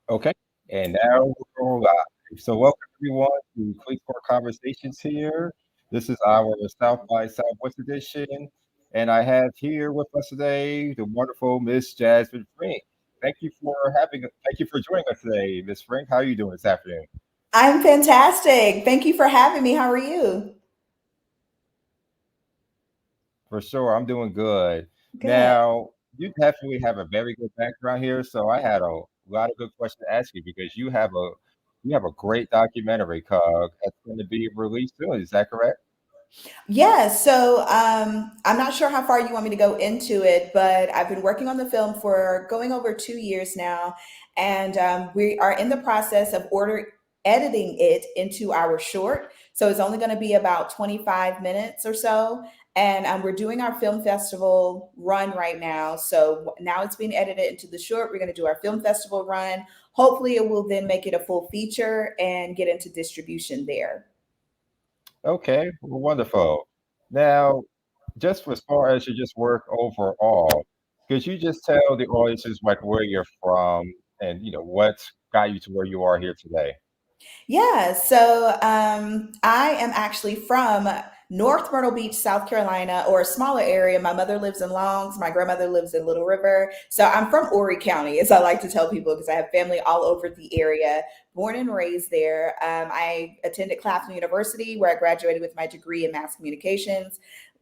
Okay, and now we're going live. So, welcome everyone to Click for Conversations here. This is our South by Southwest edition, and I have here with us today the wonderful Miss Jasmine Frink. Thank you for joining us today, Miss Frink. How are you doing this afternoon? I'm fantastic. Thank you for having me. How are you? For sure, I'm doing good. Good. Now, you definitely have a very good background here, so I had a lot of good questions to ask you because you have a great documentary called that's going to be released soon. Is that correct? Yeah, I'm not sure how far you want me to go into it, but I've been working on the film for going over 2 years now, and we are in the process of order editing it into our short. So it's only going to be about 25 minutes or so, and we're doing our film festival run right now. So now it's being edited into the short. We're going to do our film festival run. Hopefully, it will then make it a full feature and get into distribution there. Okay, well, wonderful. Now, just as far as your just work overall, could you just tell the audiences like where you're from and what got you to where you are here today? I am actually from North Myrtle Beach, South Carolina, or a smaller area. My mother lives in Longs, my grandmother lives in Little River. So I'm from Horry County, as I like to tell people, because I have family all over the area. Born and raised there. I attended Claflin University, where I graduated with my degree in mass communications.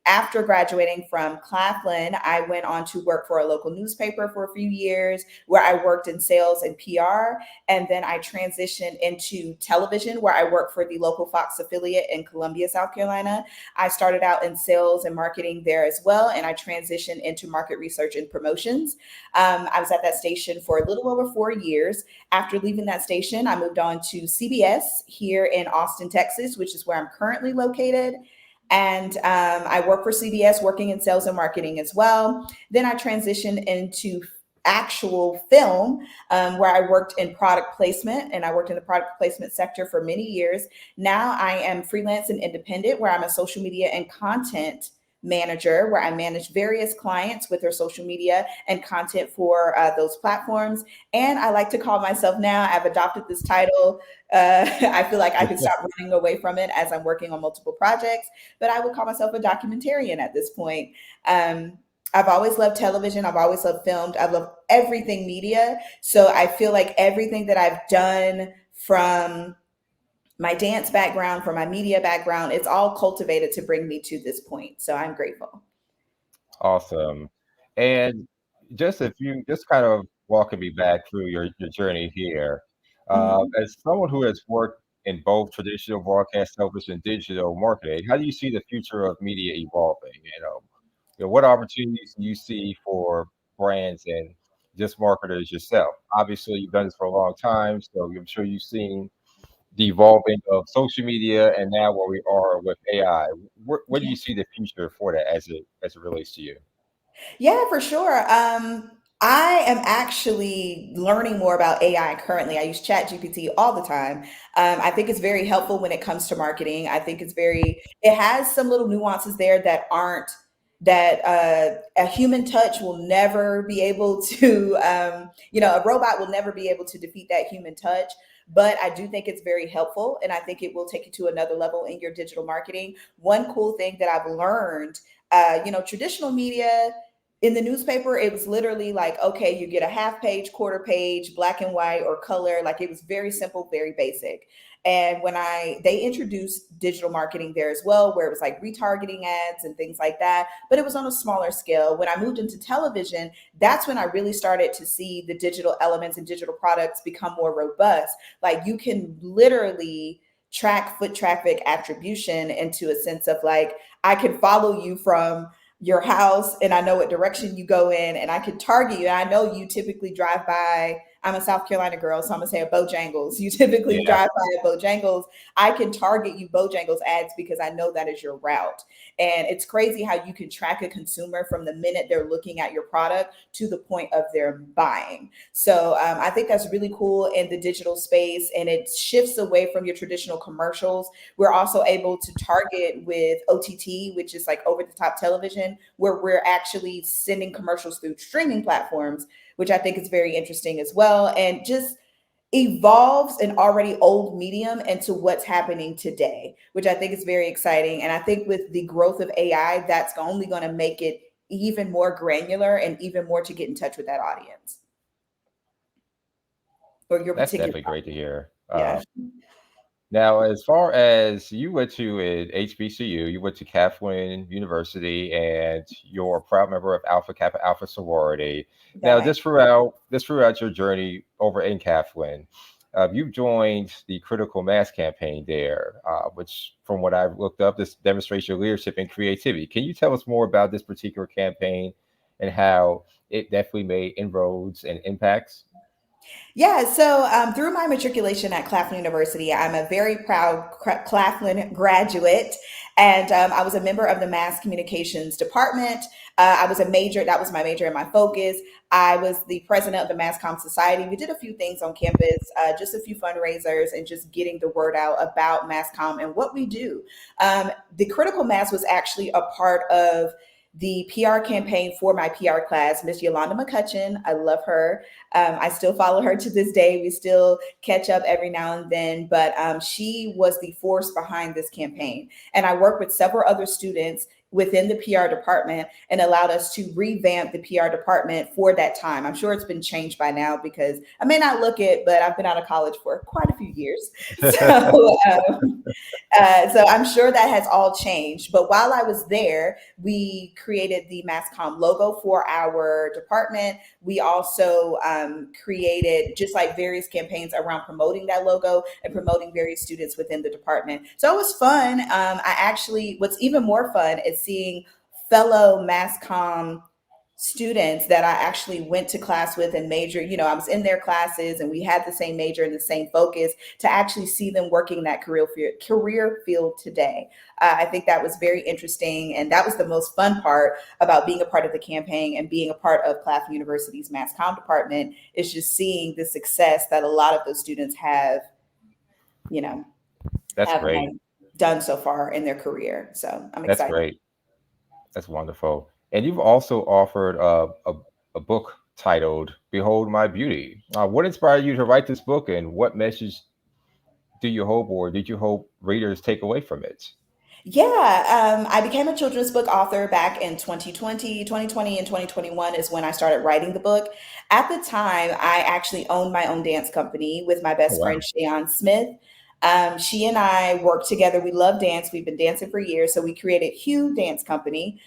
After graduating from Claflin, I went on to work for a local newspaper for a few years where I worked in sales and PR. And then I transitioned into television, where I work for the local Fox affiliate in Columbia, South Carolina. I started out in sales and marketing there as well, and I transitioned into market research and promotions. I was at that station for a little over 4 years. After leaving that station, I moved on to CBS here in Austin, Texas, which is where I'm currently located. And I work for CBS, working in sales and marketing as well. Then I transitioned into actual film, where I worked in product placement, and I worked in the product placement sector for many years. Now I am freelance and independent, where I'm a social media and content manager, where I manage various clients with their social media and content for those platforms. And I like to call myself, now I've adopted this title. I feel like I could stop running away from it as I'm working on multiple projects, but I would call myself a documentarian at this point. I've always loved television. I've always loved filmed. I've loved everything media. So I feel like everything that I've done, from my dance background, from my media background, it's all cultivated to bring me to this point. So I'm grateful. Awesome. And just if you just kind of walking me back through your journey here, Mhm. as someone who has worked in both traditional broadcast television and digital marketing, how do you see the future of media evolving? What opportunities do you see for brands and just marketers yourself? Obviously, you've done this for a long time, so I'm sure you've seen the evolving of social media and now where we are with AI. Where do you see the future for that as it relates to you? Yeah, for sure. I am actually learning more about AI currently. I use ChatGPT all the time. I think it's very helpful when it comes to marketing. I think it has some little nuances there that aren't, that a human touch will never be able to, a robot will never be able to defeat that human touch. But I do think it's very helpful, and I think it will take you to another level in your digital marketing. One cool thing that I've learned, traditional media, in the newspaper, it was literally like, okay, you get a half page, quarter page, black and white or color. Like, it was very simple, very basic. And when they introduced digital marketing there as well, where it was like retargeting ads and things like that, but it was on a smaller scale. When I moved into television, that's when I really started to see the digital elements and digital products become more robust. Like, you can literally track foot traffic attribution into a sense of like, I can follow you from your house, and I know what direction you go in, and I can target you. And I know you typically drive by, I'm a South Carolina girl, so I'm gonna say a Bojangles. You typically Yeah. drive by a Bojangles. I can target you Bojangles ads because I know that is your route. And it's crazy how you can track a consumer from the minute they're looking at your product to the point of their buying. So I think that's really cool in the digital space, and it shifts away from your traditional commercials. We're also able to target with OTT, which is like over the top television, where we're actually sending commercials through streaming platforms, which I think is very interesting as well. And just evolves an already old medium into what's happening today, which I think is very exciting. And I think with the growth of AI, that's only going to make it even more granular and even more to get in touch with that audience or your That's particular definitely great to hear. yeah. Now, as far as you went to at HBCU, you went to Kathleen University, and you're a proud member of Alpha Kappa Alpha sorority. That Now, right. this throughout your journey over in Kathleen, you joined the Critical Mass campaign there, which, from what I've looked up, this demonstrates your leadership and creativity. Can you tell us more about this particular campaign and how it definitely made inroads and impacts? Yeah, so through my matriculation at Claflin University, I'm a very proud Claflin graduate, and I was a member of the Mass Communications Department. I was a major, that was my major and my focus. I was the president of the Mass Comm Society. We did a few things on campus, just a few fundraisers, and just getting the word out about Mass Comm and what we do. The Critical Mass was actually a part of the PR campaign for my PR class, Miss Yolanda McCutcheon. I love her. I still follow her to this day. We still catch up every now and then, but she was the force behind this campaign. And I worked with several other students within the PR department and allowed us to revamp the PR department for that time. I'm sure it's been changed by now because I may not look it, but I've been out of college for quite a few years. So I'm sure that has all changed. But while I was there, we created the MassCom logo for our department. We also created just like various campaigns around promoting that logo and promoting various students within the department. So it was fun. What's even more fun is seeing fellow MassCom students that I actually went to class with and major, I was in their classes and we had the same major and the same focus to actually see them working that career field today. I think that was very interesting. And that was the most fun part about being a part of the campaign and being a part of Claflin University's Mass Comm department is just seeing the success that a lot of those students you know, That's have great. done so far in their career. So I'm That's excited. great. That's wonderful. And you've also offered a book titled Behold My Beauty. What inspired you to write this book, and what message do you hope, or did you hope, readers take away from it? Yeah, I became a children's book author back in 2020 and 2021 is when I started writing the book. At the time, I actually owned my own dance company with my Oh, best friend, wow. Shayon Smith. She and I worked together. We love dance. We've been dancing for years. So we created Hue Dance Company.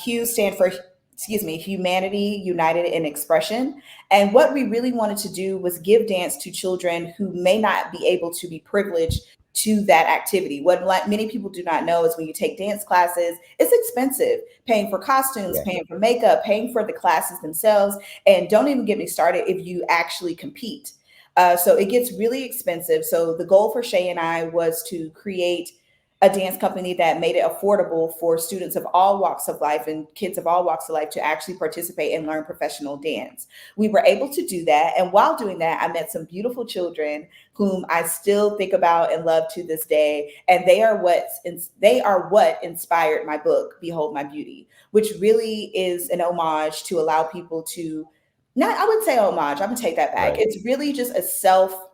Hue stand for, excuse me, Humanity United in Expression. And what we really wanted to do was give dance to children who may not be able to be privileged to that activity. What like many people do not know is when you take dance classes, it's expensive, paying for costumes, Yeah, paying for makeup, paying for the classes themselves, and don't even get me started if you actually compete. So it gets really expensive. So the goal for Shay and I was to create a dance company that made it affordable for students of all walks of life and kids of all walks of life to actually participate and learn professional dance. We were able to do that. And while doing that, I met some beautiful children whom I still think about and love to this day. And they are what inspired my book, Behold My Beauty, which really is an homage to allow people to not, I wouldn't say homage, I'm gonna take that back. right. It's really just a self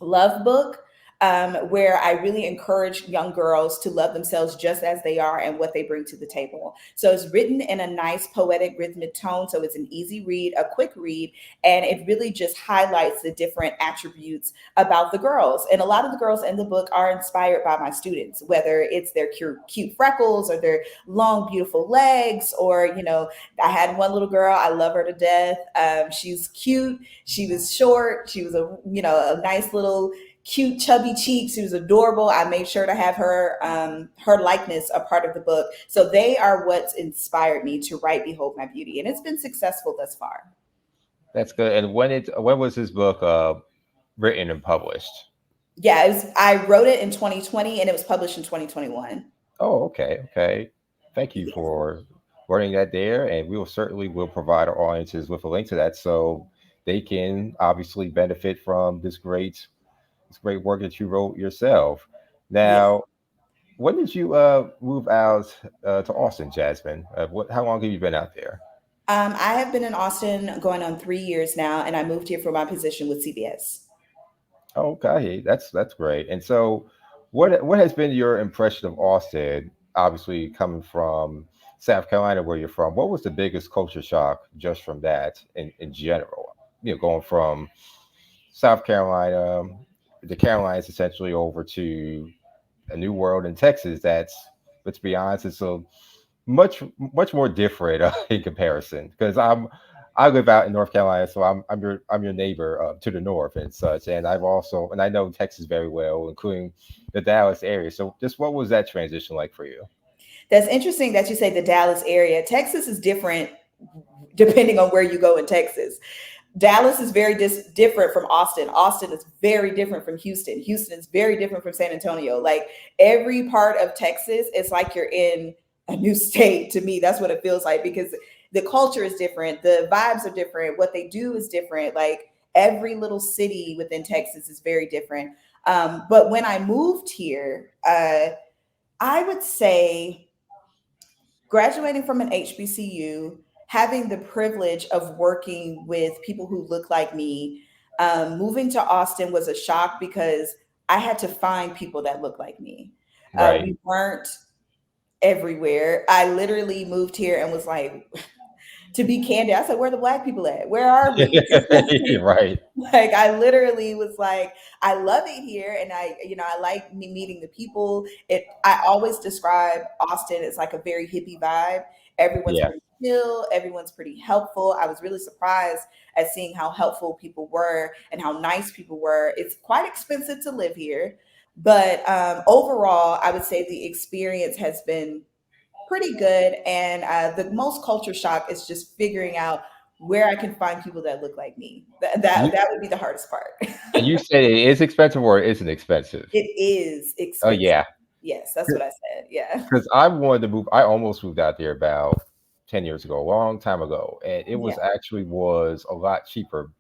love book where I really encourage young girls to love themselves just as they are and what they bring to the table. So it's written in a nice poetic rhythmic tone. So it's an easy read, a quick read, and it really just highlights the different attributes about the girls. And a lot of the girls in the book are inspired by my students, whether it's their cute freckles or their long, beautiful legs, or, I had one little girl, I love her to death. She's cute. She was short. She was a nice little cute chubby cheeks. She was adorable. I made sure to have her likeness a part of the book. So they are what's inspired me to write Behold My Beauty, and it's been successful thus far. That's good. And when was this book written and published? Yeah, I wrote it in 2020 and it was published in 2021. Oh, okay, okay. Thank you for running that there, and we will certainly will provide our audiences with a link to that so they can obviously benefit from this great work that you wrote yourself. Yeah. Now, when did you move out to Austin, Jasmine? How long have you been out there? I have been in Austin going on 3 years now, and I moved here for my position with CBS. Okay, that's great. And so, what has been your impression of Austin? Obviously, coming from South Carolina, where you're from, what was the biggest culture shock just from that in general? Going from South Carolina, the Carolinas, essentially over to a new world in Texas. That's, let's be honest, it's a much more different in comparison because I live out in North Carolina, so I'm your neighbor to the north and such, and I know Texas very well, including the Dallas area. So just what was that transition like for you? That's interesting that you say the Dallas area. Texas is different depending on where you go in Texas. Dallas is very different from Austin. Austin is very different from Houston. Houston is very different from San Antonio. Like every part of Texas, it's like you're in a new state to me. That's what it feels like because the culture is different, the vibes are different, what they do is different. Like every little city within Texas is very different. But when I moved here, I would say graduating from an HBCU, having the privilege of working with people who look like me, moving to Austin was a shock because I had to find people that look like me. Right. We weren't everywhere. I literally moved here and was like, to be candid, I said, "Where are the black people at? Where are we?" Right. Like I literally was like, I love it here, and I like meeting the people. I always describe Austin as like a very hippie vibe. Everyone's Yeah. pretty chill, everyone's pretty helpful. I was really surprised at seeing how helpful people were and how nice people were. It's quite expensive to live here, but overall, I would say the experience has been pretty good. And the most culture shock is just figuring out where I can find people that look like me. That You that, that would be the hardest part. and you say it is expensive or it isn't expensive? It is Oh expensive. yeah, Yes, that's what I said. Yeah. because I wanted to move. I almost moved out there about 10 years ago, a long time ago, and it Yeah. was a lot cheaper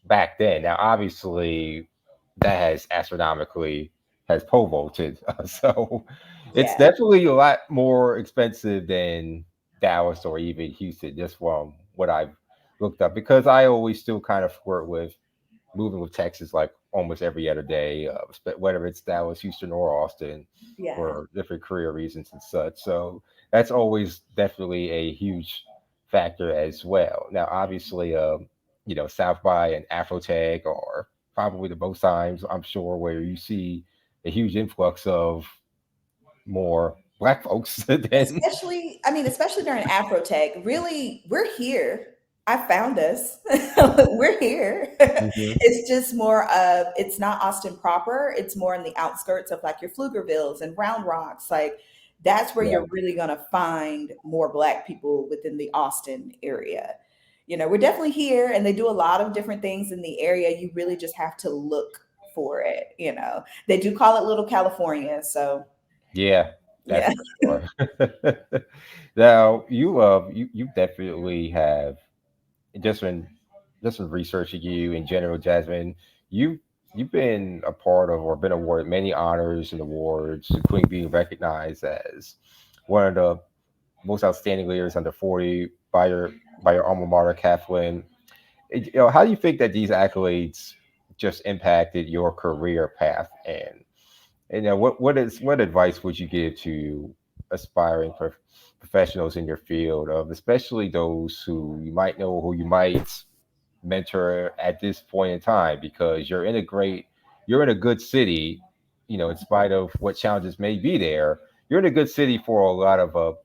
back then. Now, obviously, that has astronomically has pole vaulted, so it's Yeah. definitely a lot more expensive than Dallas or even Houston, just from what I've looked up. Because I always still kind of flirt with moving with Texas like almost every other day, whether it's Dallas, Houston, or Austin, Yeah. for different career reasons and such. So that's always definitely a huge factor as well. Now, obviously, South by and Afrotech are probably the most times I'm sure where you see a huge influx of more black folks than. Especially during Afrotech, really, we're here. I found us. We're here. Mhm. It's just more of, it's not Austin proper. It's more in the outskirts of like your Pflugervilles and Round Rocks. Like that's where Yeah. you're really going to find more Black people within the Austin area. We're definitely here and they do a lot of different things in the area. You really just have to look for it. They do call it Little California. So, Yeah, that's yeah. for sure. Now you definitely have just when just from researching you in general, Jasmine, you you've been a part of or been awarded many honors and awards, including being recognized as one of the most outstanding leaders under 40 by your alma mater, Kathleen. How do you think that these accolades just impacted your career path and what advice would you give to aspiring professionals in your field, of especially those who you might know, who you might mentor at this point in time, because you're in a good city, in spite of what challenges may be there, you're in a good city for a lot of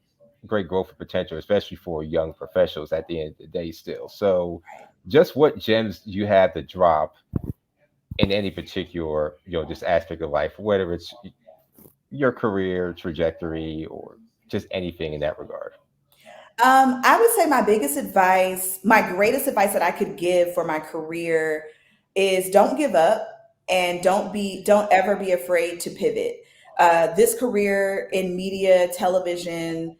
great growth and potential, especially for young professionals at the end of the day still. So just what gems do you have to drop in any particular, just aspect of life, whether it's your career trajectory or just anything in that regard. I would say my greatest advice that I could give for my career is don't give up and don't ever be afraid to pivot. This career in media, television,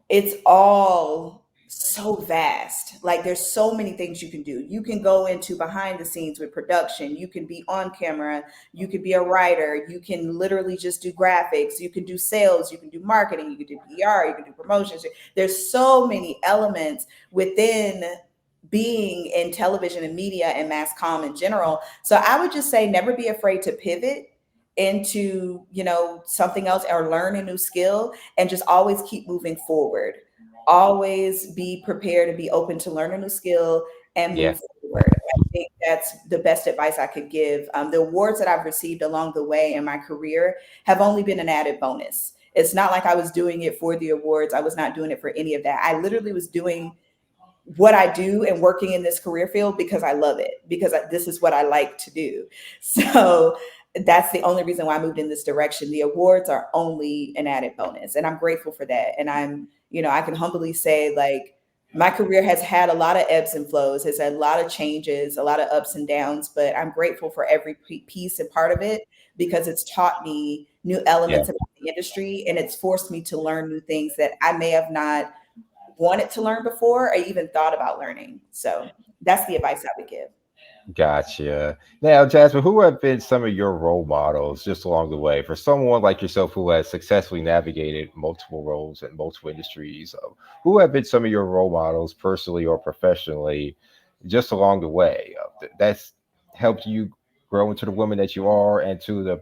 it's all so vast. Like there's so many things you can do. You can go into behind the scenes with production. You can be on camera. You can be a writer. You can literally just do graphics. You can do sales. You can do marketing. You can do PR. You can do promotions. There's so many elements within being in television and media and mass comm in general. So I would just say never be afraid to pivot into, something else or learn a new skill, and just always keep moving forward. Always be prepared and be open to learn a new skill and Yeah. move forward. I think that's the best advice I could give. The awards that I've received along the way in my career have only been an added bonus. It's not like I was doing it for the awards. I was not doing it for any of that. I literally was doing what I do and working in this career field because I love it, because this is what I like to do. So that's the only reason why I moved in this direction. The awards are only an added bonus, and I'm grateful for that. And I can humbly say, like, my career has had a lot of ebbs and flows, has had a lot of changes, a lot of ups and downs, but I'm grateful for every piece and part of it because it's taught me new Yeah. elements about the industry, and it's forced me to learn new things that I may have not wanted to learn before or even thought about learning. So that's the advice I would give. Gotcha. Now, Jasmine, who have been some of your role models just along the way for someone like yourself who has successfully navigated multiple roles in multiple industries? Who have been some of your role models personally or professionally just along the way? That's helped you grow into the woman that you are and to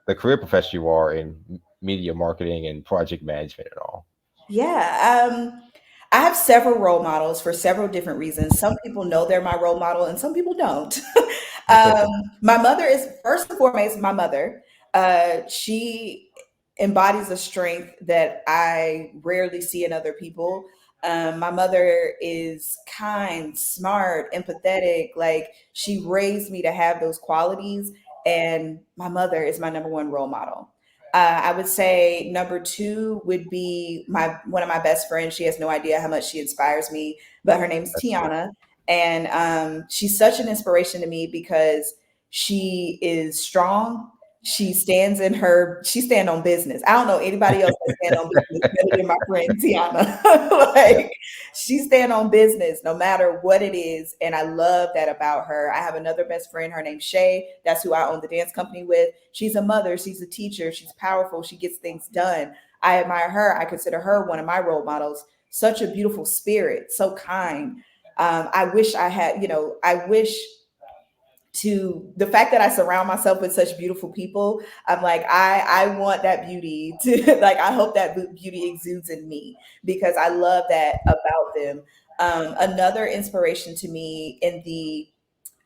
the career profession you are in media marketing and project management and all. Yeah. I have several role models for several different reasons. Some people know they're my role model and some people don't. um, my mother is, first and foremost, my mother. She embodies a strength that I rarely see in other people. My mother is kind, smart, empathetic. Like, she raised me to have those qualities. And my mother is my number one role model. I would say number two would be my one of my best friends. She has no idea how much she inspires me, but her name's That's great. Tiana, and she's such an inspiration to me because she is strong. She stand on business. I don't know anybody else that stand on business better than my friend Tiana. Yeah, Like, she stand on business no matter what it is, and I love that about her. I have another best friend. Her name's Shay. That's who I own the dance company with. She's a mother. She's a teacher. She's powerful. She gets things done. I admire her. I consider her one of my role models. Such a beautiful spirit, so kind. I wish I had, I wish to the fact that I surround myself with such beautiful people. I'm like, I want that beauty to like, I hope that beauty exudes in me because I love that about them. Another inspiration to me in the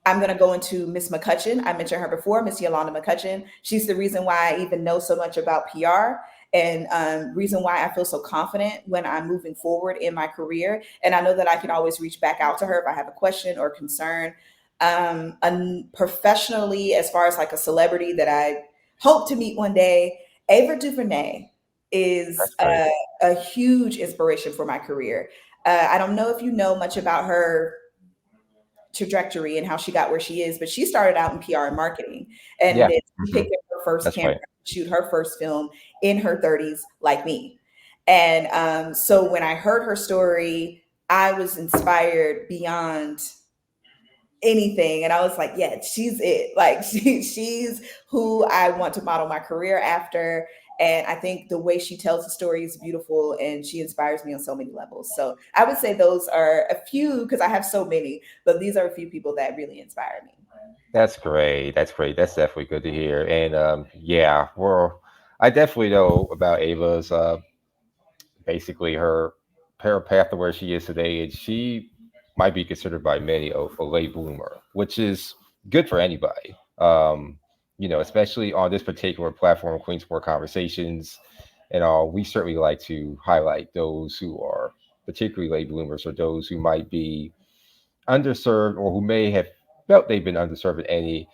I'm going to go into Miss McCutcheon. I mentioned her before, Miss Yolanda McCutcheon. She's the reason why I even know so much about PR and reason why I feel so confident when I'm moving forward in my career. And I know that I can always reach back out to her if I have a question or concern. Professionally, as far as like a celebrity that I hope to meet one day, Ava DuVernay is that's great. a huge inspiration for my career. I don't know if you know much about her trajectory and how she got where she is, but she started out in PR and marketing, and Yeah. then she Hmm. picked up her first That's camera right. to shoot her first film in her 30s, like me. And so when I heard her story, I was inspired beyond anything, and I was like, yeah, she's it. Like, she's who I want to model my career after. And I think the way she tells the story is beautiful, and she inspires me on so many levels. So I would say those are a few, because I have so many, but these are a few people that really inspire me. That's great. That's great. That's definitely good to hear. And yeah, well, I definitely know about Ava's basically her path to where she is today, and she might be considered by many a late bloomer, which is good for anybody. Especially on this particular platform, Queensport Conversations, and all. We certainly like to highlight those who are particularly late bloomers or those who might be underserved or who may have felt they've been underserved in any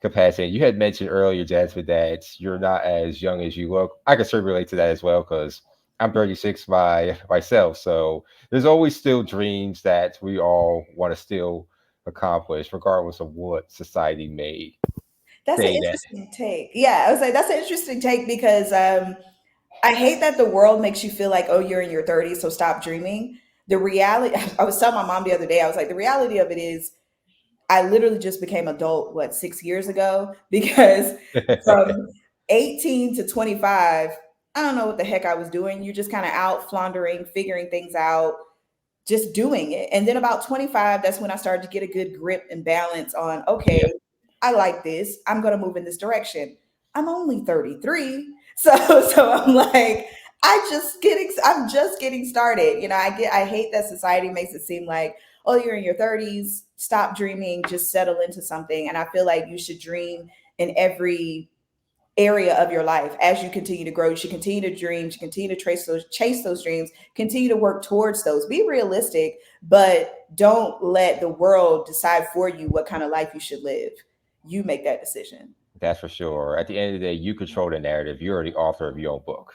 capacity. You had mentioned earlier, Jasmine, that you're not as young as you look. I can certainly relate to that as well because I'm 36 by myself. So there's always still dreams that we all want to still accomplish, regardless of what society may That's an say that. interesting take. Yeah, I was like, that's an interesting take because I hate that the world makes you feel like, oh, you're in your 30s, so stop dreaming. The reality, I was telling my mom the other day, I was like, the reality of it is I literally just became adult, what, 6 years ago? Because from 18 to 25, I don't know what the heck I was doing. You're just kind of out floundering, figuring things out, just doing it. And then about 25, that's when I started to get a good grip and balance on, Yeah, okay, I like this. I'm going to move in this direction. I'm only 33. So so I'm like, I'm just getting started. I hate that society makes it seem like, oh, you're in your 30s, stop dreaming, just settle into something. And I feel like you should dream in every area of your life. As you continue to grow, you should continue to dream, you should continue to chase those dreams, continue to work towards those. Be realistic, but don't let the world decide for you what kind of life you should live. You make that decision. that's for sure. At the end of the day, you control the narrative. You're the author of your own book.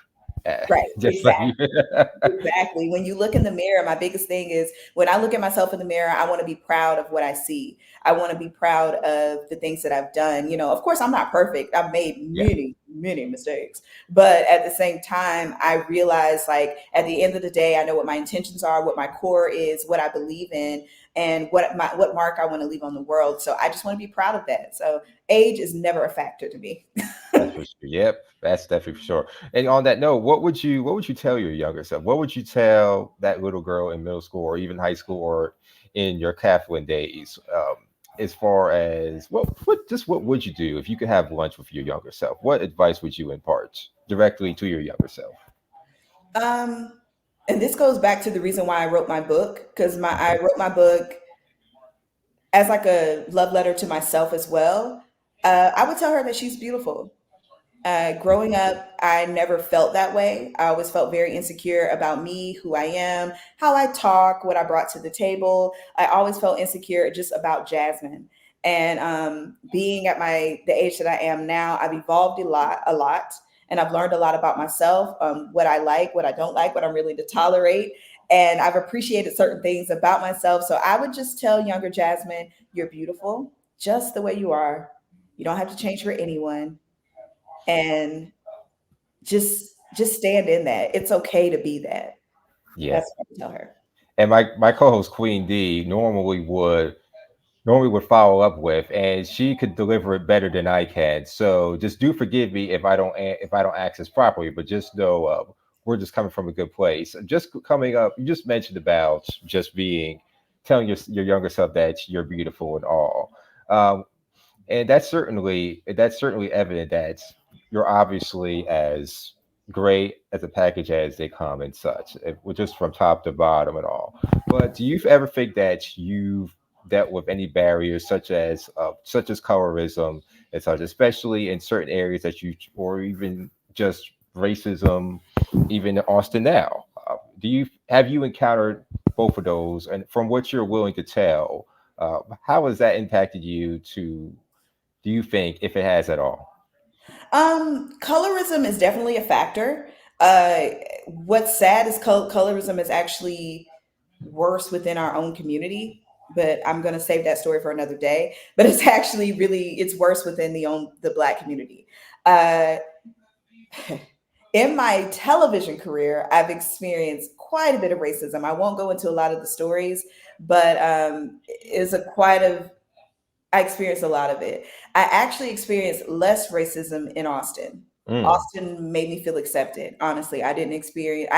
Right. Just like you. Exactly. Exactly. When you look in the mirror, my biggest thing is when I look at myself in the mirror, I want to be proud of what I see. I want to be proud of the things that I've done. Of course, I'm not perfect. I've made Yeah, many, many mistakes. But at the same time, I realize, like, at the end of the day, I know what my intentions are, what my core is, what I believe in, and what mark I want to leave on the world. So I just want to be proud of that. So age is never a factor to me. that's for sure. Yep, that's definitely for sure. And on that note, what would you tell your younger self? What would you tell that little girl in middle school or even high school or in your Catholic days? As far as what would you do if you could have lunch with your younger self? What advice would you impart directly to your younger self? Um, and this goes back to the reason why I wrote my book, because I wrote my book as like a love letter to myself as well. I would tell her that she's beautiful. Growing up, I never felt that way. I always felt very insecure about me, who I am, how I talk, what I brought to the table. I always felt insecure just about Jasmine. And being at the age that I am now, I've evolved a lot, and I've learned a lot about myself, what I like, what I don't like, what I'm willing to tolerate. And I've appreciated certain things about myself. So I would just tell younger Jasmine, you're beautiful just the way you are. You don't have to change for anyone, and just stand in that. It's okay to be that. Yeah. That's what I tell her. And my co-host Queen D normally would follow up with, and she could deliver it better than I can. So just do forgive me if I don't access properly, but just know we're just coming from a good place. Just coming up, you just mentioned about just being telling your younger self that you're beautiful and all. Um, and that's certainly evident that you're obviously as great as a package as they come and such, just from top to bottom and all. But do you ever think that you've dealt with any barriers such as colorism and such, especially in certain areas that you, or even just racism, even in Austin now? Have you encountered both of those? And from what you're willing to tell, how has that impacted you to do you think, if it has at all? Colorism is definitely a factor. What's sad is colorism is actually worse within our own community, but I'm going to save that story for another day. But it's worse within the Black community. Uh, in my television career, I've experienced quite a bit of racism. I won't go into a lot of the stories, but it's a quite of I experienced a lot of it. I actually experienced less racism in Austin. Mm, Austin made me feel accepted. Honestly, I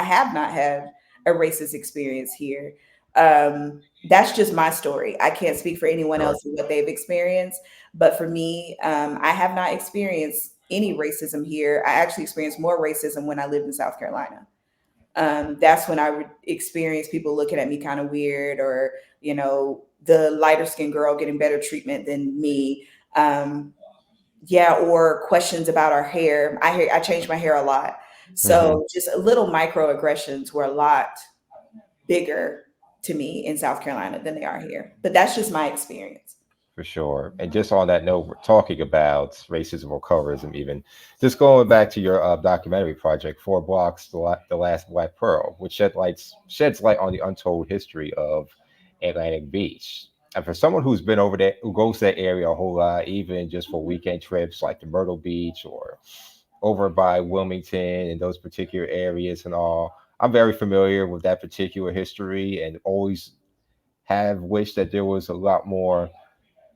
have not had a racist experience here. That's just my story. I can't speak for anyone sure. else and what they've experienced. But for me, I have not experienced any racism here. I actually experienced more racism when I lived in South Carolina. That's when I would experience people looking at me kind of weird, or the lighter skinned girl getting better treatment than me. Yeah, or questions about our hair. I changed my hair a lot, Hmm. so just little microaggressions were a lot bigger to me in South Carolina than they are here. But that's just my experience. For sure. And just on that note, we're talking about racism or colorism, even just going back to your documentary project, Four Blocks, the Last Black Pearl, which sheds light on the untold history of Atlantic Beach. And for someone who's been over there, who goes to that area a whole lot, even just for weekend trips like the Myrtle Beach or over by Wilmington and those particular areas and all, I'm very familiar with that particular history and always have wished that there was a lot more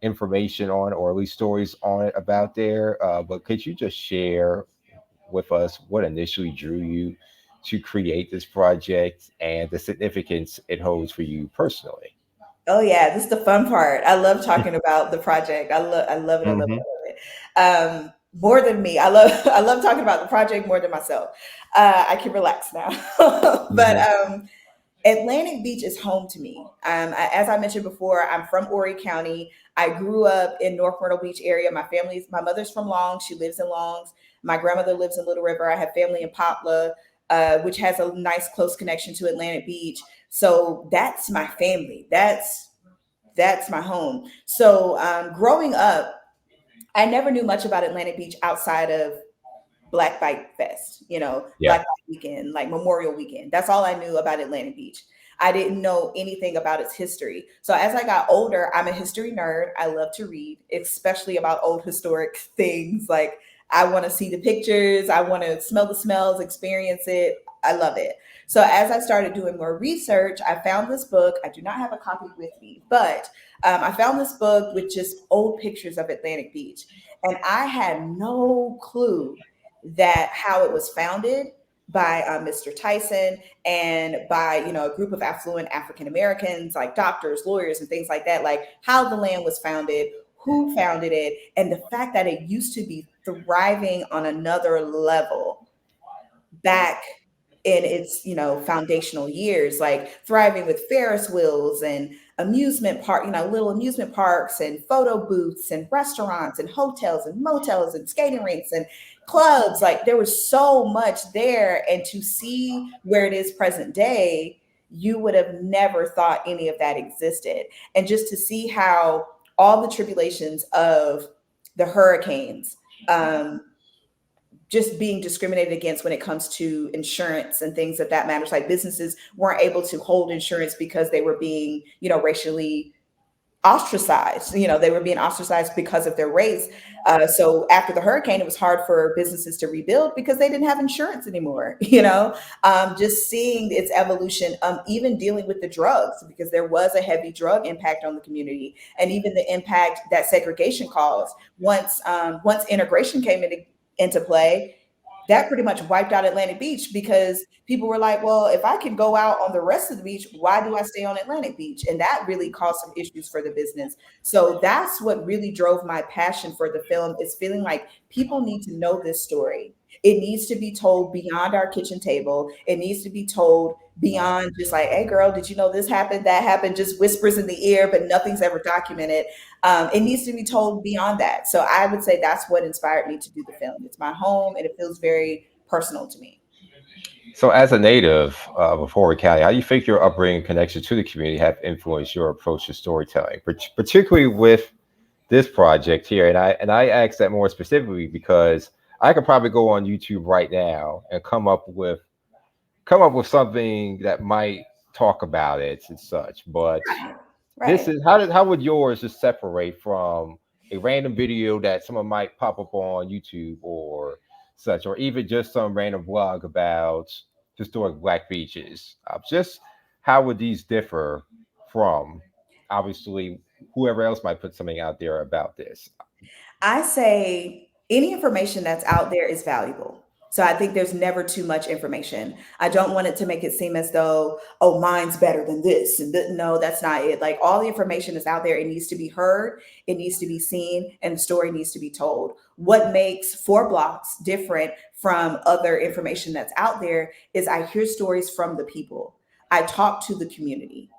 information on, or at least stories on it about there. But could you just share with us what initially drew you to create this project and the significance it holds for you personally? Oh yeah, this is the fun part. I love talking about the project. I love it. I love it. Hmm. I love it. More than me. I love talking about the project more than myself. I can relax now. But Hmm. Atlantic Beach is home to me. As I mentioned before, I'm from Horry County. I grew up in North Myrtle Beach area. My mother's from Long. She lives in Longs. My grandmother lives in Little River. I have family in Poplar, which has a nice close connection to Atlantic Beach. So that's my family. That's my home. So growing up, I never knew much about Atlantic Beach outside of Black Bike Fest, Yeah. Black Bike Weekend, like Memorial Weekend. That's all I knew about Atlantic Beach. I didn't know anything about its history. So as I got older, I'm a history nerd. I love to read, especially about old historic things. Like I want to see the pictures, I want to smell the smells, experience it. I love it. So as I started doing more research, I found this book. I do not have a copy with me, but I found this book with just old pictures of Atlantic Beach. And I had no clue that how it was founded by Mr. Tyson and by a group of affluent African Americans like doctors, lawyers, and things like that. Like how the land was founded, who founded it, and the fact that it used to be thriving on another level back in its foundational years, like thriving with Ferris wheels and amusement park, little amusement parks and photo booths and restaurants and hotels and motels and skating rinks and clubs. Like there was so much there, and to see where it is present day, you would have never thought any of that existed. And just to see how all the tribulations of the hurricanes, just being discriminated against when it comes to insurance and things of that matter. Like businesses weren't able to hold insurance because they were being, racially ostracized. They were being ostracized because of their race. So after the hurricane, it was hard for businesses to rebuild because they didn't have insurance anymore. Just seeing its evolution, even dealing with the drugs, because there was a heavy drug impact on the community, and even the impact that segregation caused. Once integration came into play, that pretty much wiped out Atlantic Beach because people were like, well, if I can go out on the rest of the beach, why do I stay on Atlantic Beach? And that really caused some issues for the business. So that's what really drove my passion for the film, is feeling like people need to know this story. It needs to be told beyond our kitchen table. It needs to be told beyond just like, hey girl, did you know this happened, that happened, just whispers in the ear, but nothing's ever documented. It needs to be told beyond that. So I would say that's what inspired me to do the film. It's my home and it feels very personal to me. So, as a native of Horry County, how do you think your upbringing and connection to the community have influenced your approach to storytelling, particularly with this project here? And I ask that more specifically because I could probably go on YouTube right now and come up with something that might talk about it and such. But Right. this Right. is how would yours just separate from a random video that someone might pop up on YouTube or such, or even just some random blog about historic black beaches? Just how would these differ from obviously whoever else might put something out there about this? I say any information that's out there is valuable. So I think there's never too much information. I don't want it to make it seem as though, oh, mine's better than this. And no, that's not it. Like all the information is out there. It needs to be heard, it needs to be seen, and the story needs to be told. What makes Four Blocks different from other information that's out there is I hear stories from the people. I talk to the community.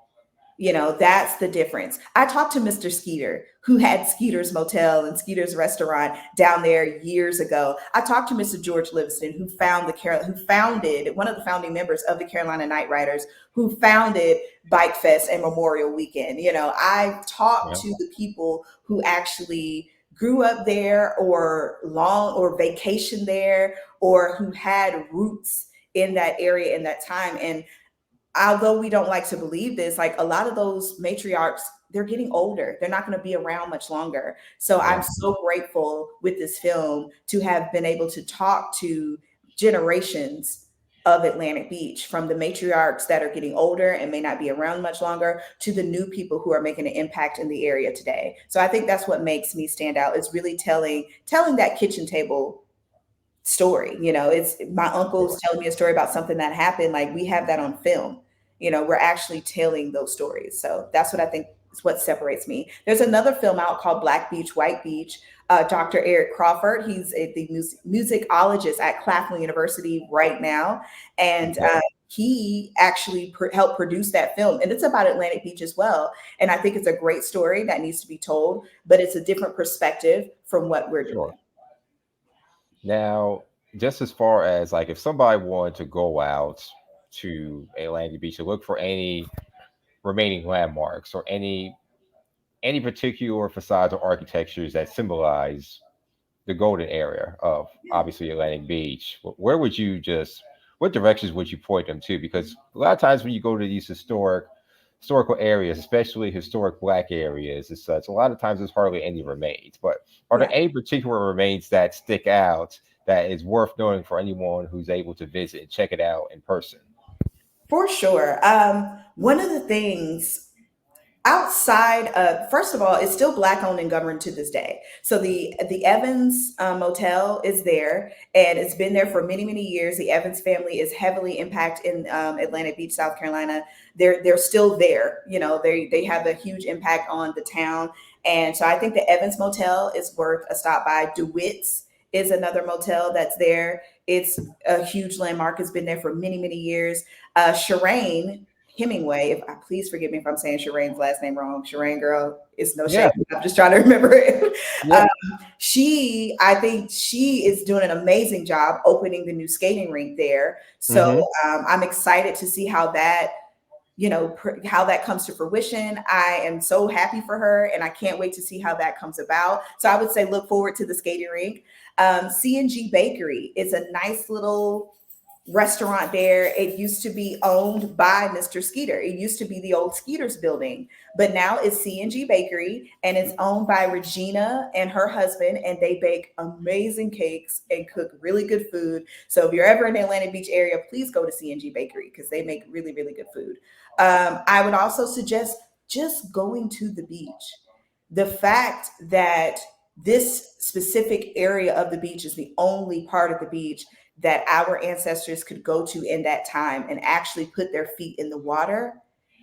That's the difference. I talked to Mr. Skeeter, who had Skeeter's Motel and Skeeter's Restaurant down there years ago. I talked to Mr. George Livingston, who founded one of the founding members of the Carolina Night Riders, who founded Bike Fest and Memorial Weekend. I talked Yeah. to the people who actually grew up there or long or vacationed there or who had roots in that area in that time. And although we don't like to believe this, like a lot of those matriarchs, they're getting older. They're not going to be around much longer. So Yeah. I'm so grateful with this film to have been able to talk to generations of Atlantic Beach, from the matriarchs that are getting older and may not be around much longer to the new people who are making an impact in the area today. So I think that's what makes me stand out. It's really telling that kitchen table story. It's my uncle's Sure. telling me a story about something that happened. Like, we have that on film. We're actually telling those stories. So that's what I think is what separates me. There's another film out called Black Beach, White Beach. Dr. Eric Crawford, he's the musicologist at Claflin University right now. And Okay. he actually helped produce that film. And it's about Atlantic Beach as well. And I think it's a great story that needs to be told, but it's a different perspective from what we're Sure. doing. Now, just as far as like if somebody wanted to go out to Atlantic Beach to look for any remaining landmarks or any particular facades or architectures that symbolize the golden area of Yeah. obviously Atlantic Beach, where would you just what directions would you point them to? Because a lot of times when you go to these historical areas, especially historic black areas and such, a lot of times there's hardly any remains. But are there Yeah. any particular remains that stick out that is worth knowing for anyone who's able to visit and check it out in person? For sure. One of the things outside of, first of all, it's still black owned and governed to this day. So the Evans Motel is there, and it's been there for many years. The Evans family is heavily impacted in Atlantic Beach, South Carolina. They're still there. They have a huge impact on the town, and so I think the Evans Motel is worth a stop by. DeWitt's is another motel that's there. It's a huge landmark. It's been there for many years. Shireen Hemingway, if please forgive me if I'm saying Shireen's last name wrong. Shireen, girl, it's no Yeah. shame. I'm just trying to remember it. Yeah. Um, I think she is doing an amazing job opening the new skating rink there. So Hmm. I'm excited to see how that, how that comes to fruition. I am so happy for her, and I can't wait to see how that comes about. So I would say look forward to the skating rink. C&G Bakery is a nice little restaurant there. It used to be owned by Mr. Skeeter. It used to be the old Skeeter's building, but now it's C&G Bakery, and it's owned by Regina and her husband, and they bake amazing cakes and cook really good food. So if you're ever in the Atlantic Beach area, please go to C&G Bakery because they make really good food. I would also suggest just going to the beach. The fact that this specific area of the beach is the only part of the beach that our ancestors could go to in that time and actually put their feet in the water,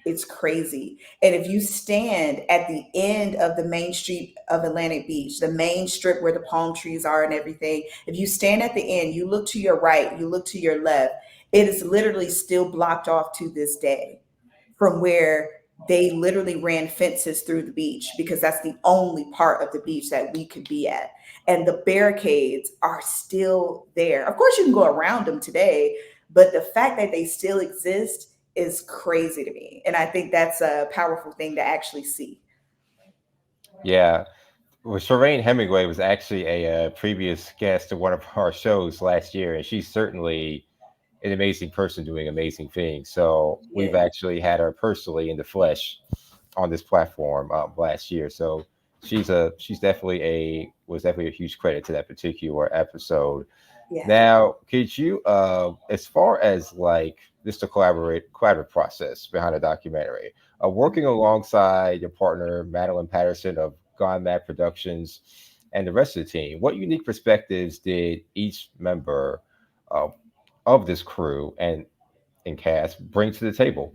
it's crazy. And if you stand at the end of the main street of Atlantic Beach, the main strip where the palm trees are and everything, if you stand at the end, you look to your right, you look to your left, it is literally still blocked off to this day from where they literally ran fences through the beach because that's the only part of the beach that we could be at. And the barricades are still there. Of course, you can go around them today, but the fact that they still exist is crazy to me. And I think that's a powerful thing to actually see. Yeah. Well, Shireen Hemingway was actually a previous guest of one of our shows last year, and she's certainly an amazing person doing amazing things. So we've Yeah. actually had her personally in the flesh on this platform last year. So she's definitely a was definitely a huge credit to that particular episode. Yeah. Now, could you, as far as like this the collaborative process behind a documentary, working alongside your partner Madeline Patterson of GoneMad Productions and the rest of the team, what unique perspectives did each member uh, of this crew and cast bring to the table?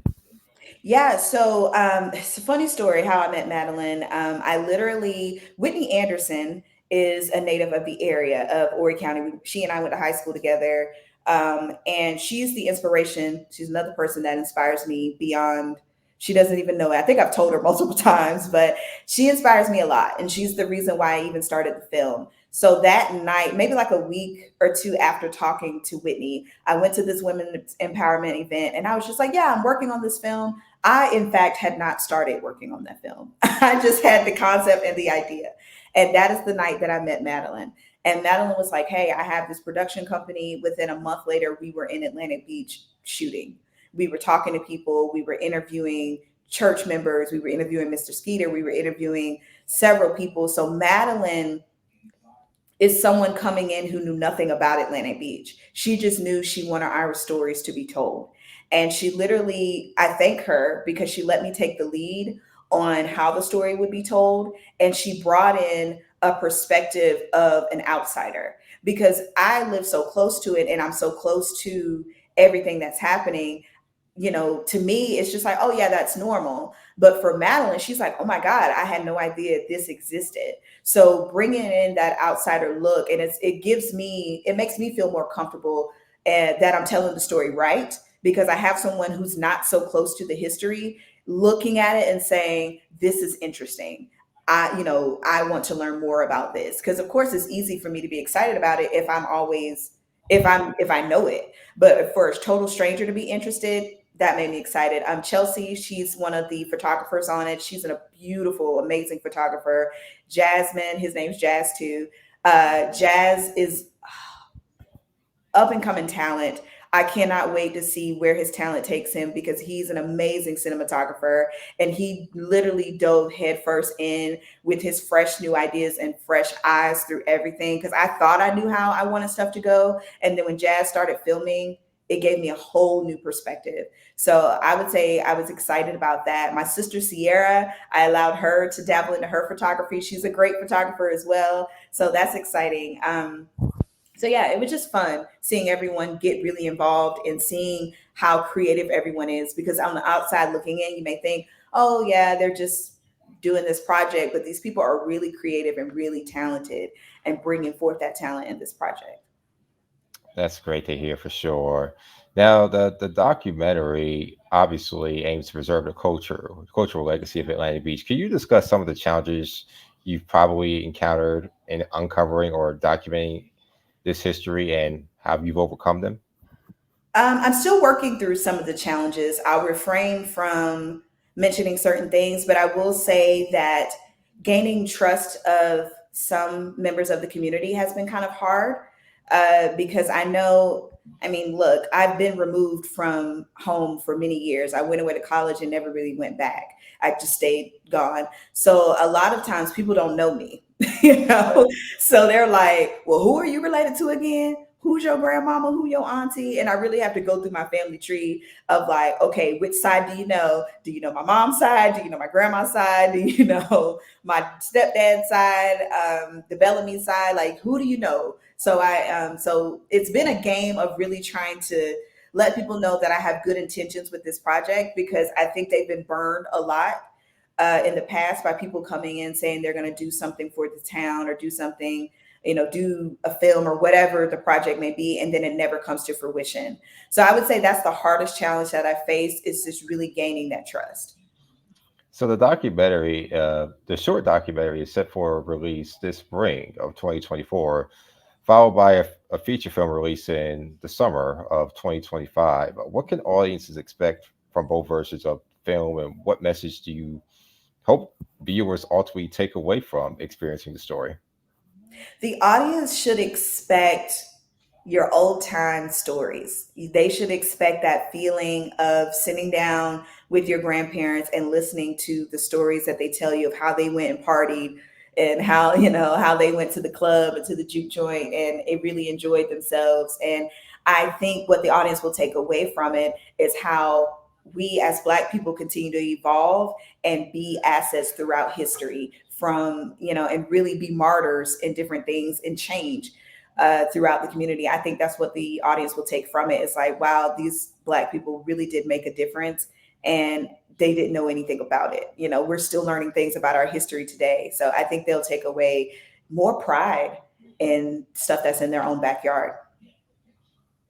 Yeah, so it's a funny story how I met Madeline. I literally, Whitney Anderson is a native of the area of Horry County. She and I went to high school together. And she's the inspiration. She's another person that inspires me beyond, she doesn't even know it. I think I've told her multiple times, but she inspires me a lot. And she's the reason why I even started the film. So that night, maybe like a week or two after talking to Whitney, I went to this women's empowerment event, and I was just like, yeah, I'm working on this film. I, in fact, had not started working on that film. I just had the concept and the idea. And that is the night that I met Madeline. And Madeline was like, hey, I have this production company. Within a month later, we were in Atlantic Beach shooting. We were talking to people, we were interviewing church members, we were interviewing Mr. Skeeter, we were interviewing several people. So Madeline is someone coming in who knew nothing about Atlantic Beach. She just knew she wanted our stories to be told. And she literally, I thank her because she let me take the lead on how the story would be told. And she brought in a perspective of an outsider because I live so close to it and I'm so close to everything that's happening. To me, it's just like, oh yeah, that's normal. But for Madeline, she's like, oh my God, I had no idea this existed. So bringing in that outsider look, and it makes me feel more comfortable that I'm telling the story right because I have someone who's not so close to the history looking at it and saying, this is interesting. I want to learn more about this because of course it's easy for me to be excited about it if I know it. But for a total stranger to be interested, that made me excited. Chelsea, she's one of the photographers on it. She's a beautiful, amazing photographer. Jasmine, his name's Jazz too. Jazz is up and coming talent. I cannot wait to see where his talent takes him because he's an amazing cinematographer and he literally dove headfirst in with his fresh new ideas and fresh eyes through everything. Because I thought I knew how I wanted stuff to go, and then when Jazz started filming, it gave me a whole new perspective. So I would say I was excited about that. My sister Sierra, I allowed her to dabble into her photography. She's a great photographer as well. So that's exciting. So yeah, it was just fun seeing everyone get really involved and seeing how creative everyone is. Because on the outside looking in, you may think, oh yeah, they're just doing this project, but these people are really creative and really talented and bringing forth that talent in this project. That's great to hear for sure. Now, the documentary obviously aims to preserve the cultural legacy of Atlantic Beach. Can you discuss some of the challenges you've probably encountered in uncovering or documenting this history and how you've overcome them? I'm still working through some of the challenges. I'll refrain from mentioning certain things, but I will say that gaining trust of some members of the community has been kind of hard because I know, I mean, look, I've been removed from home for many years. I went away to college and never really went back. I just stayed gone. So a lot of times people don't know me, you know? So they're like, well, who are you related to again? Who's your grandmama? Who your auntie? And I really have to go through my family tree of like, okay, which side do you know? Do you know my mom's side? Do you know my grandma's side? Do you know my stepdad's side? The Bellamy side? Like, who do you know? So it's been a game of really trying to let people know that I have good intentions with this project because I think they've been burned a lot in the past by people coming in saying they're going to do something for the town or do something, do a film or whatever the project may be, and then it never comes to fruition. So I would say that's the hardest challenge that I face is just really gaining that trust. So the short documentary is set for release this spring of 2024, followed by a feature film release in the summer of 2025. What can audiences expect from both versions of film, and what message do you hope viewers ultimately take away from experiencing the story? The audience should expect your old time stories. They should expect that feeling of sitting down with your grandparents and listening to the stories that they tell you of how they went and partied and how, how they went to the club and to the juke joint and it really enjoyed themselves. And I think what the audience will take away from it is how we as Black people continue to evolve and be assets throughout history and really be martyrs in different things and change throughout the community. I think that's what the audience will take from it. It's like, wow, these Black people really did make a difference and they didn't know anything about it. We're still learning things about our history today. So I think they'll take away more pride in stuff that's in their own backyard.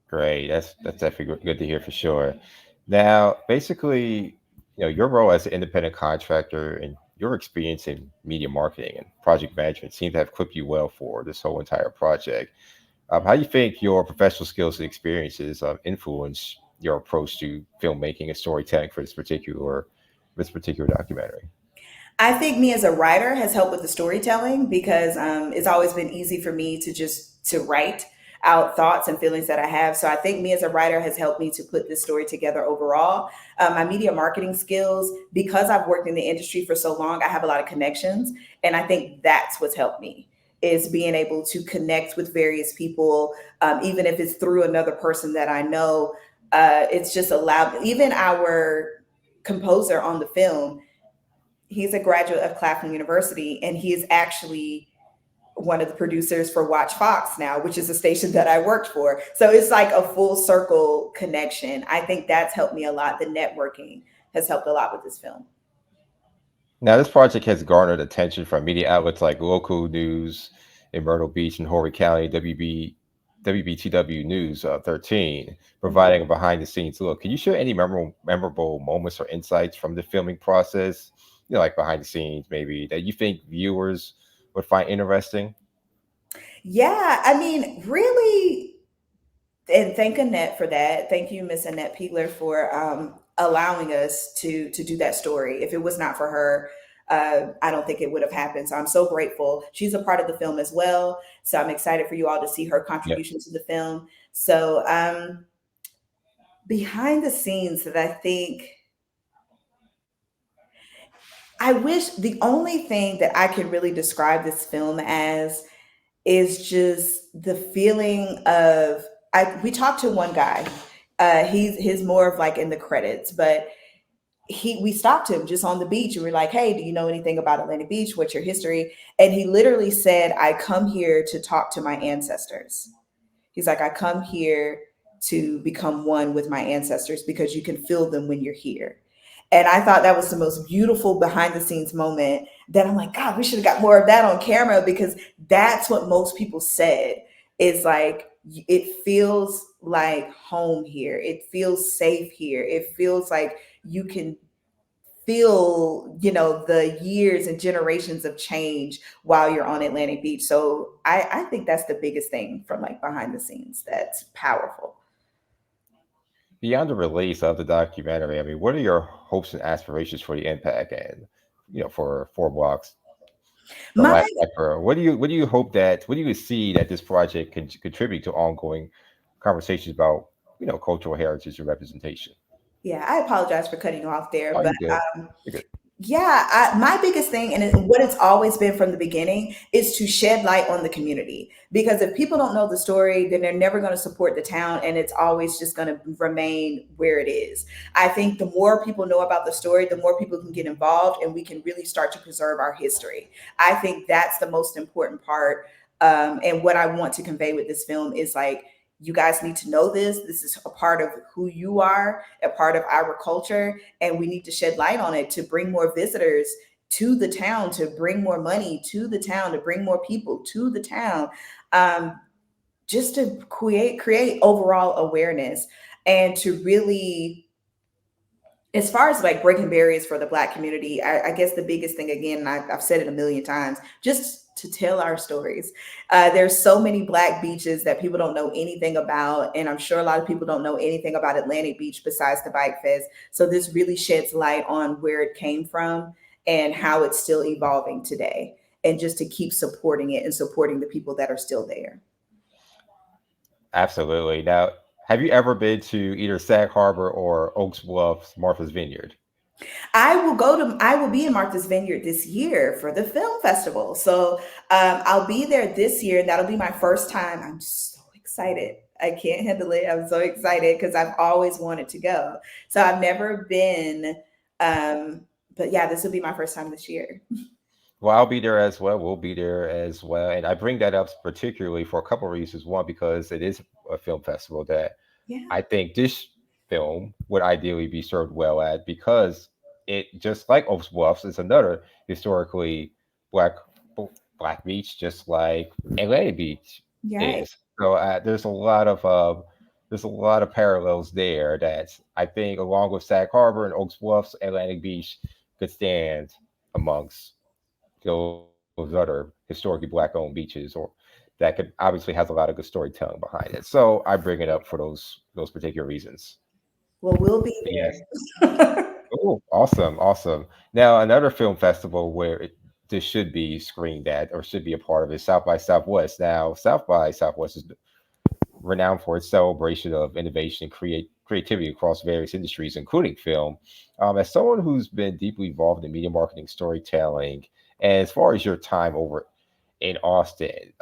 Great. That's definitely good to hear for sure. Now, basically, your role as an independent contractor and your experience in media marketing and project management seem to have equipped you well for this whole entire project. How do you think your professional skills and experiences influence your approach to filmmaking and storytelling for this particular documentary? I think me as a writer has helped with the storytelling because it's always been easy for me to write out thoughts and feelings that I have. So I think me as a writer has helped me to put this story together overall. My media marketing skills, because I've worked in the industry for so long, I have a lot of connections, and I think that's what's helped me is being able to connect with various people, even if it's through another person that I know. It's just allowed even our composer on the film, he's a graduate of Claflin University, and he is actually one of the producers for Watch Fox now, which is a station that I worked for. So it's like a full circle connection. I think that's helped me a lot. The networking has helped a lot with this film. Now, this project has garnered attention from media outlets like local news in Myrtle Beach and Horry County, WBTW News 13, Mhm. providing a behind the scenes look. Can you share any memorable moments or insights from the filming process, like behind the scenes, maybe, that you think viewers would find interesting? Yeah, I mean, really, and thank Annette for that. Thank you, Miss Annette Peeler, for allowing us to do that story. If it was not for her, I don't think it would have happened. So I'm so grateful. She's a part of the film as well. So I'm excited for you all to see her Yeah. contribution to the film. So behind the scenes that I think I wish the only thing that I can really describe this film as is just the feeling of we talked to one guy. He's more of like in the credits, but we stopped him just on the beach and we're like, hey, do you know anything about Atlantic Beach? What's your history? And he literally said, I come here to talk to my ancestors. He's like, I come here to become one with my ancestors because you can feel them when you're here. And I thought that was the most beautiful behind the scenes moment that I'm like, God, we should have got more of that on camera because that's what most people said. Is like, it feels like home here. It feels safe here. It feels like you can feel, the years and generations of change while you're on Atlantic Beach. So I think that's the biggest thing from like behind the scenes that's powerful. Beyond the release of the documentary, I mean, what are your hopes and aspirations for the impact and, for Four Blocks, the My Last Black Girl? What do you see that this project can contribute to ongoing conversations about, cultural heritage and representation? Yeah, I apologize for cutting you off there, Oh, but you're good. You're good. yeah, my biggest thing, and what it's always been from the beginning, is to shed light on the community. Because if people don't know the story, then they're never going to support the town, and it's always just going to remain where it is. I think the more people know about the story, the more people can get involved, and we can really start to preserve our history. I think that's the most important part. And what I want to convey with this film is like, you guys need to know this. This is a part of who you are, a part of our culture, and we need to shed light on it to bring more visitors to the town, to bring more money to the town, to bring more people to the town, um, just to create overall awareness and to really, as far as like breaking barriers for the Black community, I guess the biggest thing, again, and I've said it a million times, just to tell our stories. There's so many Black beaches that people don't know anything about, and I'm sure a lot of people don't know anything about Atlantic Beach besides the Bike Fest. So this really sheds light on where it came from and how it's still evolving today, and just to keep supporting it and supporting the people that are still there. Absolutely. Now, have you ever been to either Sag Harbor or Oaks Bluffs, Martha's Vineyard? I will be in Martha's Vineyard this year for the film festival. So I'll be there this year, and that'll be my first time. I'm so excited. I can't handle it. I'm so excited because I've always wanted to go. So I've never been, but yeah, this will be my first time this year. Well, I'll be there as well. We'll be there as well. And I bring that up particularly for a couple of reasons. One, because it is a film festival that Yeah, I think this film would ideally be served well at, because it, just like Oaks Bluffs, is another historically black black beach, just like Atlantic Beach you're right. is. So there's a lot of parallels there that I think, along with Sag Harbor and Oaks Bluffs, Atlantic Beach could stand amongst those other historically black owned beaches, or that could obviously has a lot of good storytelling behind it. So I bring it up for those particular reasons. Well, we'll be Yes. there. Oh, awesome, awesome. Now, another film festival where this should be screened at, or should be a part of, is South by Southwest. Now, South by Southwest is renowned for its celebration of innovation and creativity across various industries, including film. As someone who's been deeply involved in media marketing, storytelling, and as far as your time over in Austin,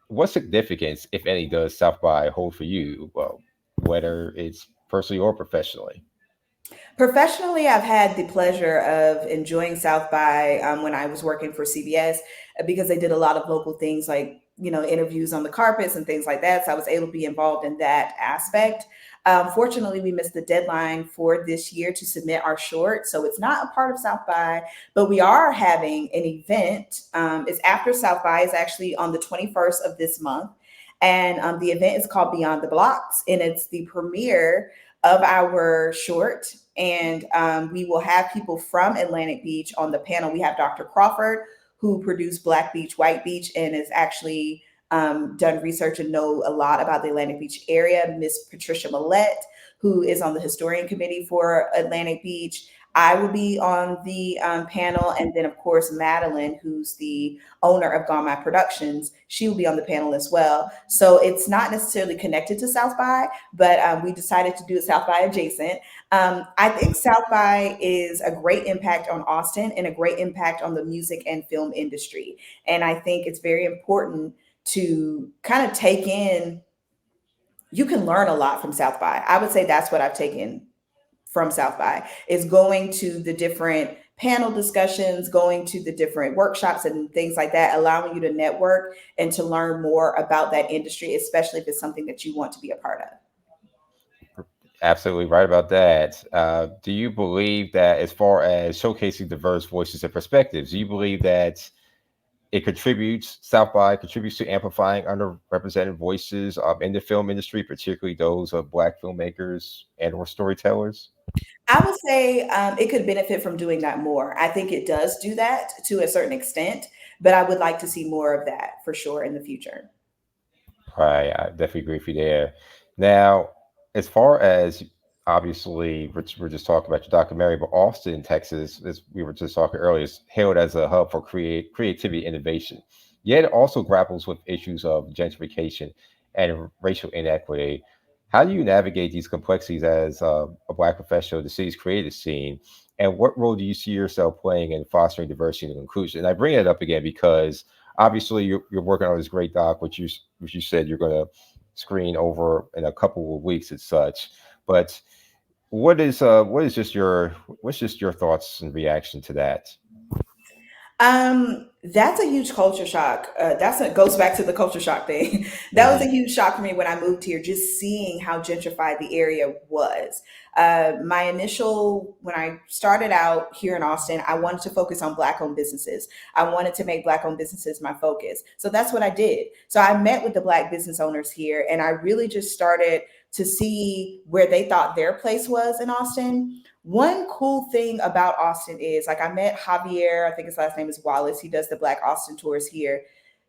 what significance, if any, does South by hold for you? Well, whether it's personally or professionally? Professionally, I've had the pleasure of enjoying South by when I was working for CBS because they did a lot of local things like, interviews on the carpets and things like that. So I was able to be involved in that aspect. Fortunately, we missed the deadline for this year to submit our short. So it's not a part of South by, but we are having an event. It's after South by, it's actually on the 21st of this month. And the event is called Beyond the Blocks, and it's the premiere of our short. And we will have people from Atlantic Beach on the panel. We have Dr. Crawford, who produced Black Beach, White Beach, and has actually done research and know a lot about the Atlantic Beach area. Miss Patricia Millette, who is on the historian committee for Atlantic Beach. I will be on the panel. And then, of course, Madeline, who's the owner of GoneMad Productions, she will be on the panel as well. So it's not necessarily connected to South by, but we decided to do it South by adjacent. I think South by is a great impact on Austin and a great impact on the music and film industry. And I think it's very important to kind of take in, you can learn a lot from South by. I would say that's what I've taken from South by, is going to the different panel discussions, going to the different workshops and things like that, allowing you to network and to learn more about that industry, especially if it's something that you want to be a part of. Absolutely right about that. Do you believe that, as far as showcasing diverse voices and perspectives, do you believe that it contributes, South by contributes to amplifying underrepresented voices in the film industry, particularly those of Black filmmakers and or storytellers? I would say it could benefit from doing that more. I think it does do that to a certain extent, but I would like to see more of that for sure in the future. Right, I definitely agree with you there. Now, as far as, obviously, we're just talking about your documentary, but Austin, Texas, as we were just talking earlier, is hailed as a hub for creativity and innovation. Yet it also grapples with issues of gentrification and racial inequity. How do you navigate these complexities as a Black professional in the city's creative scene? And what role do you see yourself playing in fostering diversity and inclusion? And I bring it up again because obviously you're working on this great doc, which you said you're going to screen over in a couple of weeks and such. But what's just your thoughts and reaction to that? That's a huge culture shock. Goes back to the culture shock thing. That was Hmm. a huge shock for me when I moved here, just seeing how gentrified the area was. My initial, when I started out here in Austin, I wanted to focus on Black owned businesses. I wanted to make Black owned businesses my focus. So that's what I did. So I met with the Black business owners here, and I really just started to see where they thought their place was in Austin. One cool thing about Austin is, like, I met Javier, I think his last name is Wallace. He does the Black Austin tours here.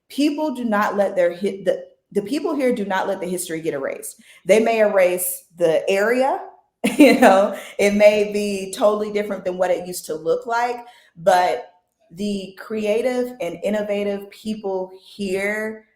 People do not let their hit the people here do not let the history get erased. They may erase the area, it may be totally different than what it used to look like, but the creative and innovative people here,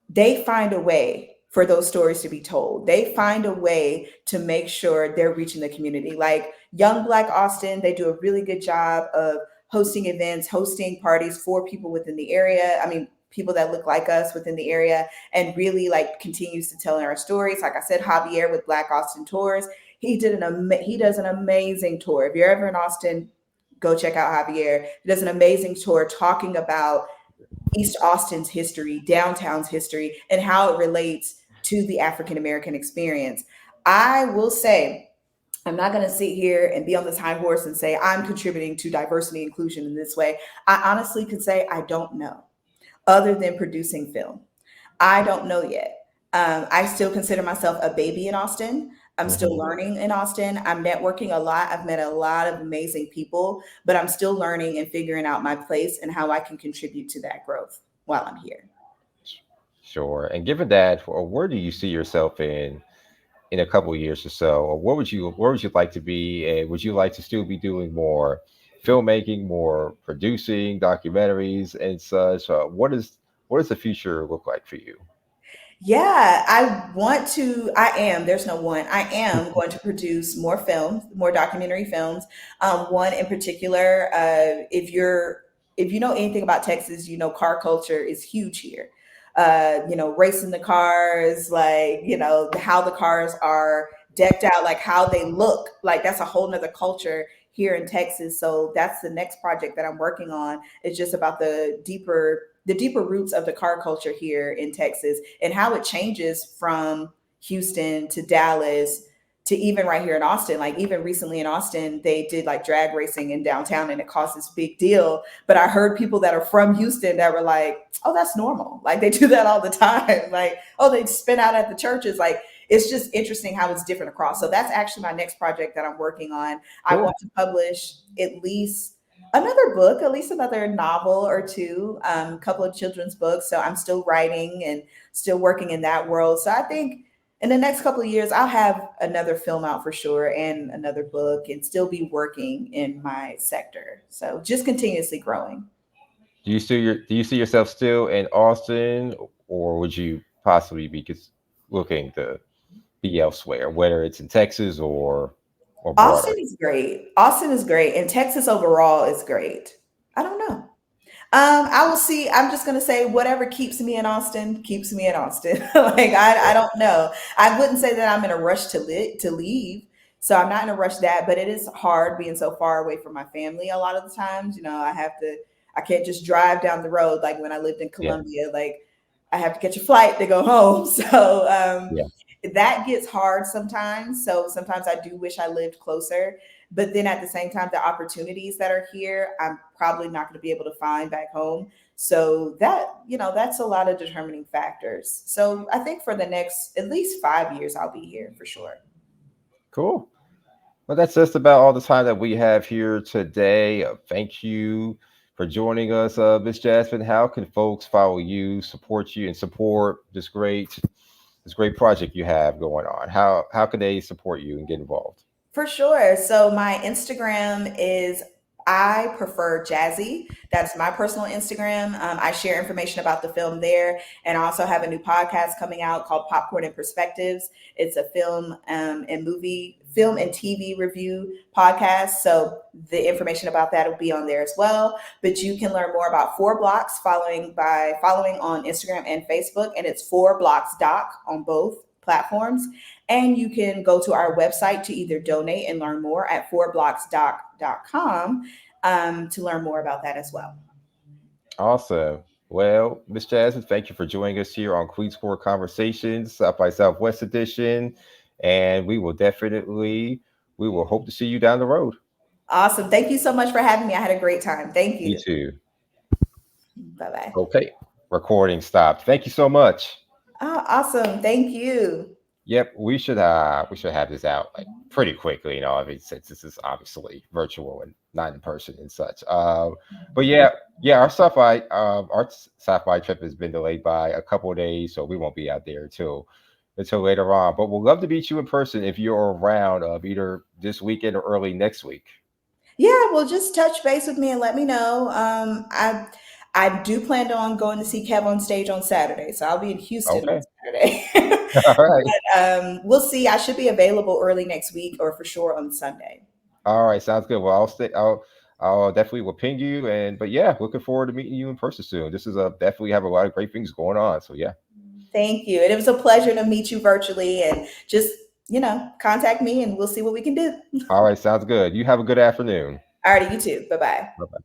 they find a way for those stories to be told. They find a way to make sure they're reaching the community. Like Young Black Austin, they do a really good job of hosting events, hosting parties for people within the area. I mean, people that look like us within the area, and really like continues to tell our stories. Like I said, Javier with Black Austin Tours, he does an amazing tour. If you're ever in Austin, go check out Javier. He does an amazing tour talking about East Austin's history, downtown's history, and how it relates to the African American experience. I will say, I'm not going to sit here and be on this high horse and say I'm contributing to diversity and inclusion in this way. I honestly could say I don't know, other than producing film. I don't know yet. I still consider myself a baby in Austin. I'm still Hmm. learning in Austin. I'm networking a lot. I've met a lot of amazing people, but I'm still learning and figuring out my place and how I can contribute to that growth while I'm here. Sure. And given that, where do you see yourself in a couple of years or so? Or where would you like to be? And would you like to still be doing more filmmaking, more producing documentaries and such? What does the future look like for you? Yeah, I am, there's no one, I am going to produce more films, more documentary films. One in particular, if you know anything about Texas, car culture is huge here. Racing the cars, like, how the cars are decked out, like how they look. Like that's a whole nother culture here in Texas. So that's the next project that I'm working on. It's just about the deeper roots of the car culture here in Texas and how it changes from Houston to Dallas to even right here in Austin. Like even recently in Austin, they did like drag racing in downtown and it caused this big deal. But I heard people that are from Houston that were like, oh, that's normal. Like they do that all the time. Like, oh, they spin out at the churches. Like it's just interesting how it's different across. So that's actually my next project that I'm working on. I Cool. want to publish at least another book, at least another novel or two, a couple of children's books. So I'm still writing and still working in that world. So I think in the next couple of years, I'll have another film out for sure and another book and still be working in my sector. So just continuously growing. Do you see yourself still in Austin, or would you possibly be looking to be elsewhere, whether it's in Texas or Austin broader? is great. Austin is great. And Texas overall is great. I don't know. I will see. I'm just gonna say whatever keeps me in Austin keeps me in Austin. Like I don't know. I wouldn't say that I'm in a rush to leave. So I'm not in a rush that, but it is hard being so far away from my family a lot of the times. You know, I can't just drive down the road like when I lived in Yeah, Columbia. Like I have to catch a flight to go home. So yeah. that gets hard sometimes. So sometimes I do wish I lived closer. But then at the same time, the opportunities that are here, I'm probably not going to be able to find back home. So that's a lot of determining factors. So I think for the next at least 5 years, I'll be here for sure. Cool. Well, that's just about all the time that we have here today. Thank you for joining us, Miss Jasmine. How can folks follow you, support you, and support this great project you have going on? How can they support you and get involved? For sure. So my Instagram is I prefer Jazzy. That's my personal Instagram. I share information about the film there, and I also have a new podcast coming out called Popcorn and Perspectives. It's a film and TV review podcast. So the information about that will be on there as well. But you can learn more about Four Blocks following on Instagram and Facebook, and it's Four Blocks Doc on both platforms. And you can go to our website to either donate and learn more at fourblocksdoc.com to learn more about that as well. Awesome. Well, Miss Jasmine, thank you for joining us here on Queen Score Conversations, South by Southwest edition. And we will hope to see you down the road. Awesome. Thank you so much for having me. I had a great time. Thank Me you. too. Bye bye. Okay. Recording stopped. Thank you so much. Oh, awesome. Thank you. Yep, we should have this out like pretty quickly, I mean, since this is obviously virtual and not in person and such. But yeah, yeah, our sci-fi trip has been delayed by a couple of days, so we won't be out there until later on. But we'd love to meet you in person if you're around, either this weekend or early next week. Yeah, well, just touch base with me and let me know. I do plan on going to see Kev on stage on Saturday, so I'll be in Houston on Okay. Saturday. All right. We'll see. I should be available early next week or for sure on Sunday. All right, sounds good. Well, I'll definitely will ping you, but yeah, looking forward to meeting you in person soon. This is a definitely have a lot of great things going on. So yeah. Thank you. And it was a pleasure to meet you virtually and just, contact me and we'll see what we can do. All right, sounds good. You have a good afternoon. All righty, you too. Bye bye. Bye-bye.